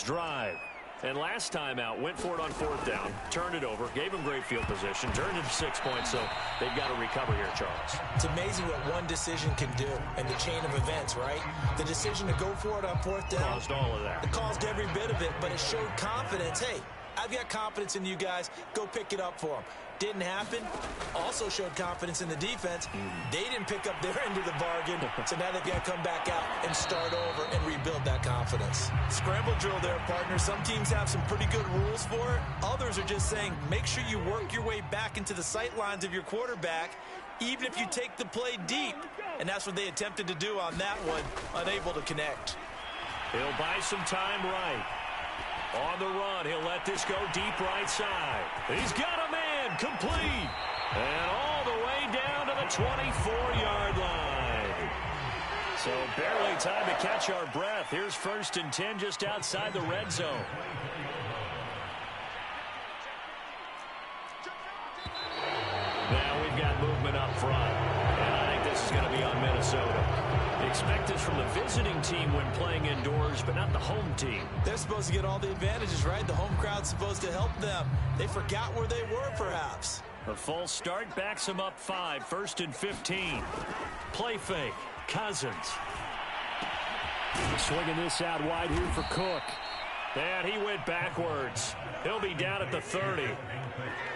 drive. And last time out, went for it on fourth down, turned it over, gave them great field position, turned it to 6 points, so they've got to recover here, Charles. It's amazing what one decision can do and the chain of events, right? The decision to go for it on fourth down. Caused all of that. It caused every bit of it, but it showed confidence. Hey, I've got confidence in you guys. Go pick it up for them. Didn't happen. Also showed confidence in the defense. They didn't pick up their end of the bargain, so now they've got to come back out and start over and rebuild that confidence. Scramble drill there, partner. Some teams have some pretty good rules for it. Others are just saying, make sure you work your way back into the sight lines of your quarterback, even if you take the play deep. And that's what they attempted to do on that one, unable to connect. He'll buy some time right. On the run, he'll let this go deep right side. He's got a man, complete. And all the way down to the 24-yard line. So barely time to catch our breath. Here's 1st and 10 just outside the red zone. Now we've got movement up front. And I think this is going to be on Minnesota. Expect this from the visiting team when playing indoors, but not the home team. They're supposed to get all the advantages, right? The home crowd's supposed to help them. They forgot where they were, perhaps. A false start backs him up 5, 1st and 15. Play fake, Cousins. Swinging this out wide here for Cook. And he went backwards. He'll be down at the 30.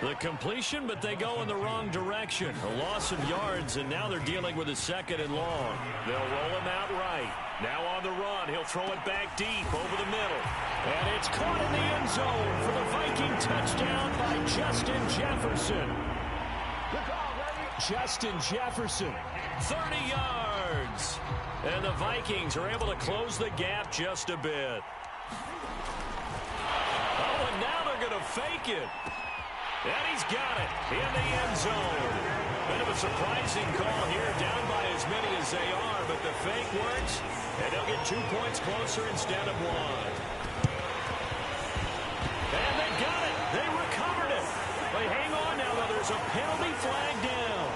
The completion, but they go in the wrong direction. A loss of yards, and now they're dealing with a 2nd and long. They'll roll him out right. Now on the run, he'll throw it back deep over the middle. And it's caught in the end zone for the Viking touchdown by Justin Jefferson. Justin Jefferson, 30 yards. And the Vikings are able to close the gap just a bit. Oh, and now they're going to fake it. And he's got it in the end zone. Bit of a surprising call here, down by as many as they are, but the fake works, and they'll get 2 points closer instead of 1. And they got it. They recovered it. They hang on now, though. There's a penalty flag down.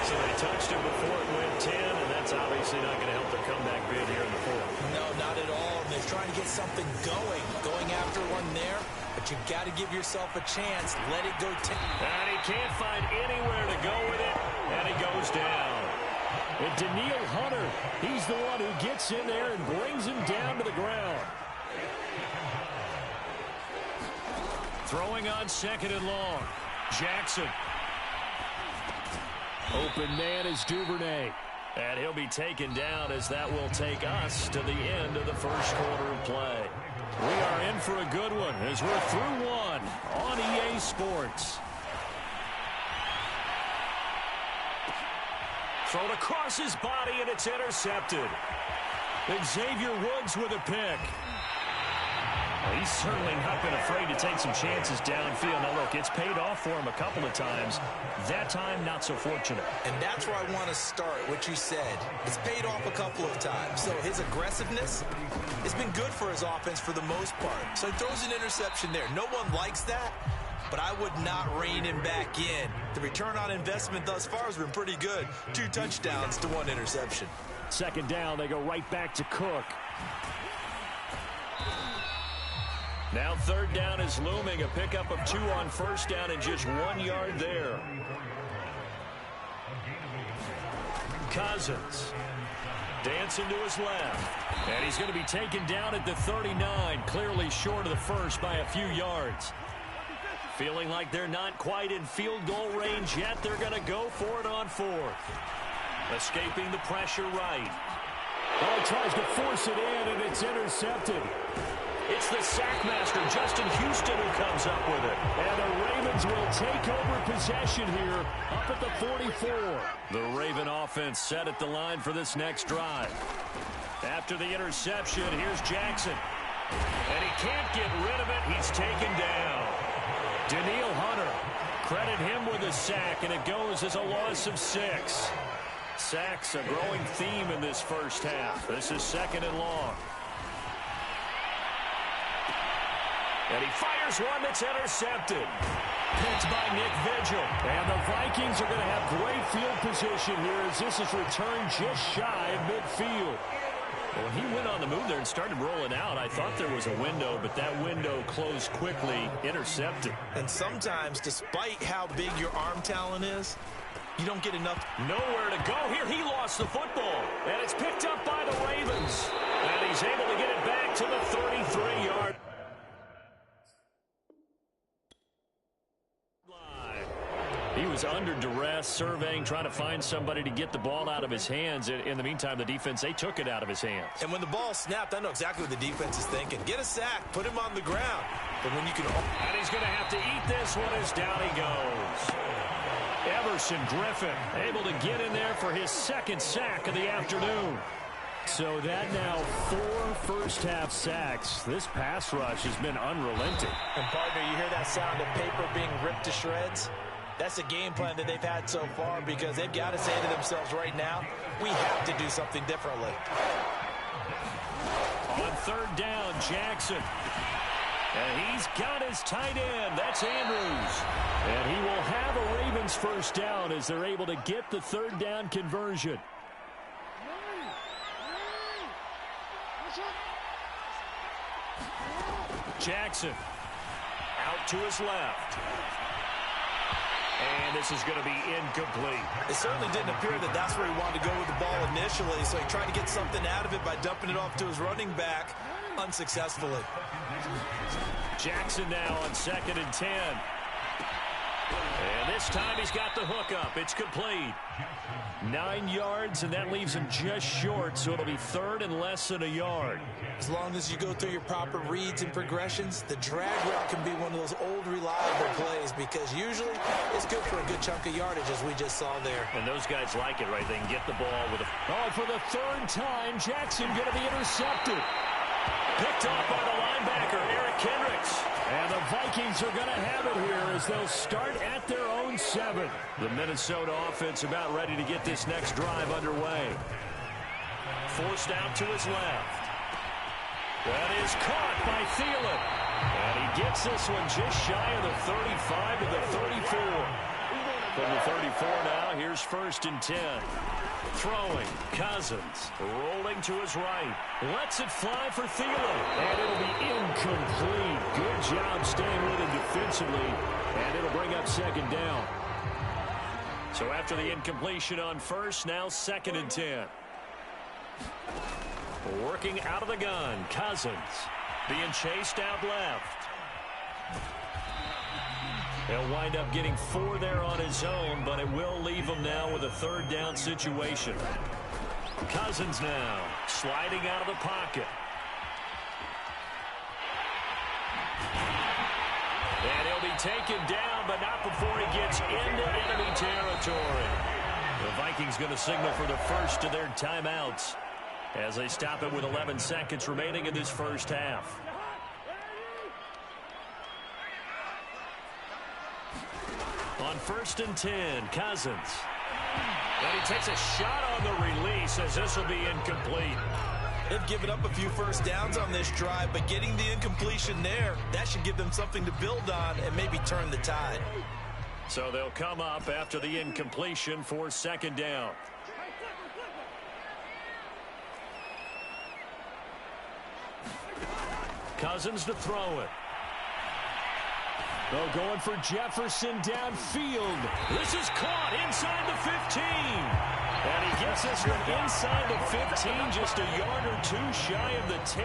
So they touched him before it went 10, and that's obviously not going to help their comeback bid here in the 4th. No, not at all. And they're trying to get something going after one there. But you've got to give yourself a chance. Let it go. And he can't find anywhere to go with it, and he goes down. And Daniil Hunter, he's the one who gets in there and brings him down to the ground. Throwing on 2nd and long. Jackson. Open man is Duvernay. And he'll be taken down as that will take us to the end of the 1st quarter of play. We are in for a good one as we're through one on EA Sports. Thrown across his body, and it's intercepted. Xavier Woods with a pick. He's certainly not been afraid to take some chances downfield. Now, look, it's paid off for him a couple of times. That time, not so fortunate. And that's where I want to start, what you said. It's paid off a couple of times. So his aggressiveness has been good for his offense for the most part. So he throws an interception there. No one likes that, but I would not rein him back in. The return on investment thus far has been pretty good. 2 touchdowns to 1 interception. 2nd down, they go right back to Cook. Now 3rd down is looming. A pickup of 2 on 1st down and just 1 yard there. Cousins. Dancing to his left. And he's going to be taken down at the 39. Clearly short of the 1st by a few yards. Feeling like they're not quite in field goal range yet. They're going to go for it on 4th. Escaping the pressure right. Oh, he tries to force it in, and it's intercepted. It's the sackmaster, Justin Houston, who comes up with it. And the Ravens will take over possession here up at the 44. The Raven offense set at the line for this next drive. After the interception, here's Jackson. And he can't get rid of it. He's taken down. Daniil Hunter, credit him with a sack, and it goes as a loss of 6. Sacks a growing theme in this 1st half. This is 2nd and long. And he fires one that's intercepted. Picked by Nick Vigil. And the Vikings are going to have great field position here as this is returned just shy of midfield. When he went on the move there and started rolling out, I thought there was a window, but that window closed quickly, intercepted. And sometimes, despite how big your arm talent is, you don't get enough. Nowhere to go here. He lost the football, and it's picked up by the Ravens. And he's able to get it back to the 33-yard line. He was under duress, surveying, trying to find somebody to get the ball out of his hands. In the meantime, the defense, they took it out of his hands. And when the ball snapped, I know exactly what the defense is thinking. Get a sack, put him on the ground. But when you can... And he's going to have to eat this one as down he goes. Everson Griffin able to get in there for his second sack of the afternoon. So that now 4 first-half sacks. This pass rush has been unrelenting. And, partner, you hear that sound of paper being ripped to shreds? That's a game plan that they've had so far because they've got to say to themselves right now, we have to do something differently. On third down, Jackson. And he's got his tight end. That's Andrews. And he will have a Ravens first down as they're able to get the third down conversion. Jackson out to his left. And this is going to be incomplete. It certainly didn't appear that that's where he wanted to go with the ball initially, so he tried to get something out of it by dumping it off to his running back unsuccessfully. Jackson now on 2nd and 10. And this time he's got the hook up. It's complete. 9 yards, and that leaves him just short, so it'll be third and less than a yard. As long as you go through your proper reads and progressions, the drag route can be one of those old reliable plays because usually it's good for a good chunk of yardage, as we just saw there. And those guys like it, right? They can get the ball with a... Oh, for the third time, Jackson going to be intercepted. Picked off by the linebacker, Eric Kendricks. And the Vikings are going to have it here as they'll start at their own 7. The Minnesota offense about ready to get this next drive underway. Forced out to his left. That is caught by Thielen. And he gets this one just shy of the 35 to the 34. From the 34 now, here's 1st and 10. Throwing, Cousins, rolling to his right. Lets it fly for Thielen. And it'll be incomplete. Good job staying with it defensively. And it'll bring up 2nd down. So after the incompletion on 1st, now 2nd and 10. Working out of the gun, Cousins. Being chased out left. He'll wind up getting 4 there on his own, but it will leave him now with a 3rd down situation. Cousins now sliding out of the pocket. And he'll be taken down, but not before he gets into enemy territory. The Vikings going to signal for the first of their timeouts as they stop it with 11 seconds remaining in this first half. On 1st and 10, Cousins. And he takes a shot on the release as this will be incomplete. They've given up a few first downs on this drive, but getting the incompletion there, that should give them something to build on and maybe turn the tide. So they'll come up after the incompletion for 2nd down. Cousins to throw it. They're going for Jefferson downfield. This is caught inside the 15. And he gets this one inside the 15, just a yard or 2 shy of the 10.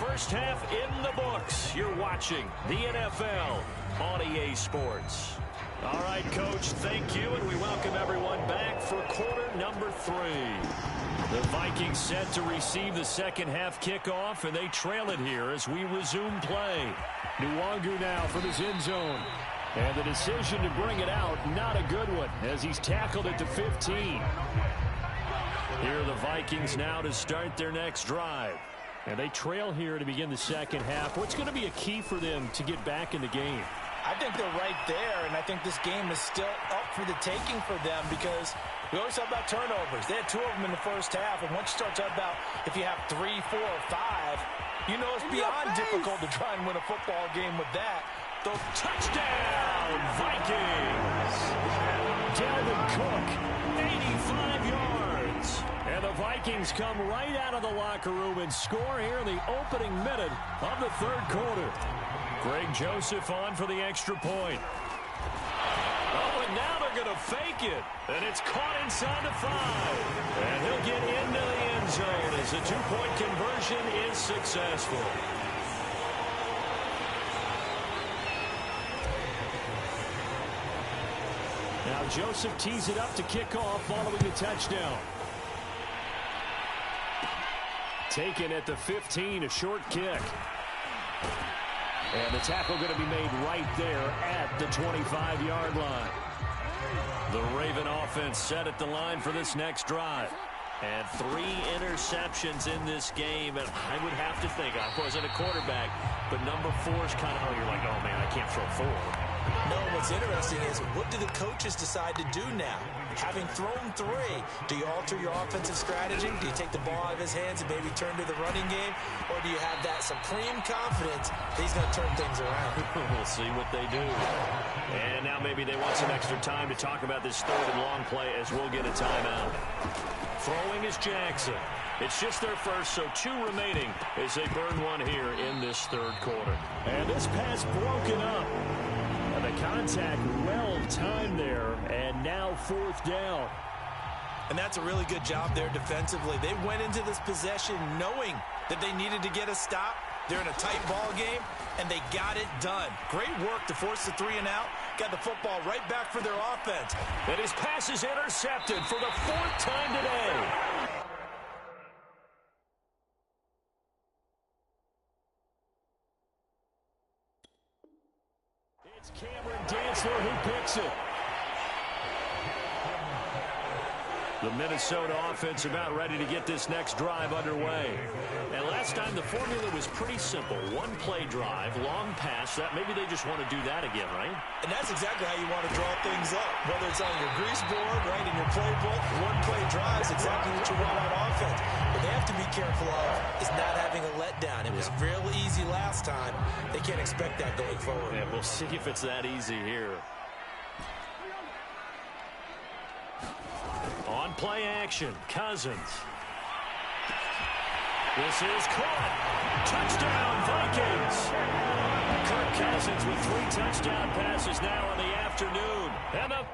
First half in the books. You're watching the NFL on EA Sports. All right, Coach, thank you, and we welcome everyone back for quarter number 3. The Vikings set to receive the second half kickoff, and they trail it here as we resume play. Nwangu now from his end zone. And the decision to bring it out, not a good one, as he's tackled at the 15. Here are the Vikings now to start their next drive. And they trail here to begin the second half. What's going to be a key for them to get back in the game? I think they're right there, and I think this game is still up for the taking for them because we always talk about turnovers. They had 2 of them in the first half, and once you start talking about if you have 3, 4, or 5, you know it's beyond difficult to try and win a football game with that. The touchdown, Vikings! Dalvin Cook, 85 yards. And the Vikings come right out of the locker room and score here in the opening minute of the third quarter. Greg Joseph on for the extra point. Oh, and now they're going to fake it. And it's caught inside the 5. And he'll get into the end zone as the two-point conversion is successful. Now Joseph tees it up to kick off following the touchdown. Taken at the 15, a short kick. And the tackle going to be made right there at the 25-yard line. The Raven offense set at the line for this next drive. And 3 interceptions in this game. And I would have to think, I wasn't a quarterback, but number 4 is kind of, you're like, oh, man, I can't throw 4. No, what's interesting is, what do the coaches decide to do now? Having thrown 3, do you alter your offensive strategy? Do you take the ball out of his hands and maybe turn to the running game? Or do you have that supreme confidence that he's going to turn things around? We'll see what they do. And now maybe they want some extra time to talk about this third and long play as we'll get a timeout. Throwing is Jackson. It's just their first, so 2 remaining as they burn one here in this third quarter. And this pass broken up. And the contact well timed there, and now 4th down. And that's a really good job there defensively. They went into this possession knowing that they needed to get a stop. They're in a tight ball game, and they got it done. Great work to force the 3 and out. Got the football right back for their offense. And his pass is intercepted for the 4th time today. It's Cameron Dantzler who picks it. The Minnesota offense about ready to get this next drive underway. And last time the formula was pretty simple. 1-play drive, long pass. That maybe they just want to do that again, right? And that's exactly how you want to draw things up. Whether it's on your grease board, right, in your playbook, 1-play drive is exactly what you want on offense. What they have to be careful of is not having a letdown. It was real easy last time. They can't expect that going forward. Yeah, we'll see if it's that easy here. On play action, Cousins. This is caught. Touchdown, Vikings. Kirk Cousins with 3 touchdown passes now in the afternoon. And the